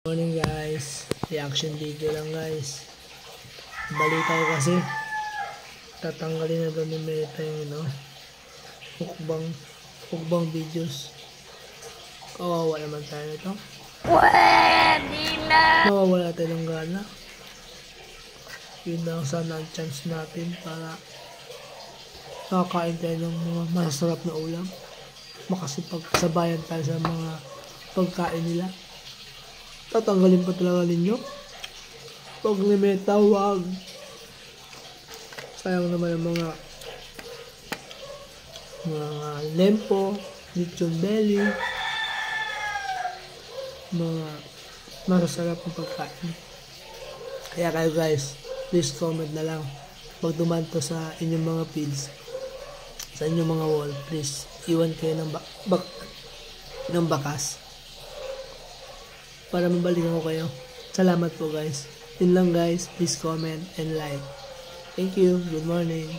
Morning guys, reaction video lang guys. Balita ko kasi tatanggalin na doon ni Meta yung mukbang videos. Kawawa naman tayo nito. Pwede na! Mawawala tayo ng gana. Yun lang sana ang chance natin para makakain tayo ng mga masasarap na ulam. Makasipagsabayan tayo sa mga pagkain nila. Tatanggalin pa talaga ninyo? Pag ni Meta, wag. Sayang naman ang mga lempo, lechon belly, mga masasarap ng pagkain. Kaya kayo guys, please comment na lang. Pag dumaan to sa inyong mga feeds, sa inyong mga wall, please iwan kayo ng bakas para mabalikan ko kayo. Salamat po guys. Yun lang guys. Please comment and like. Thank you. Good morning.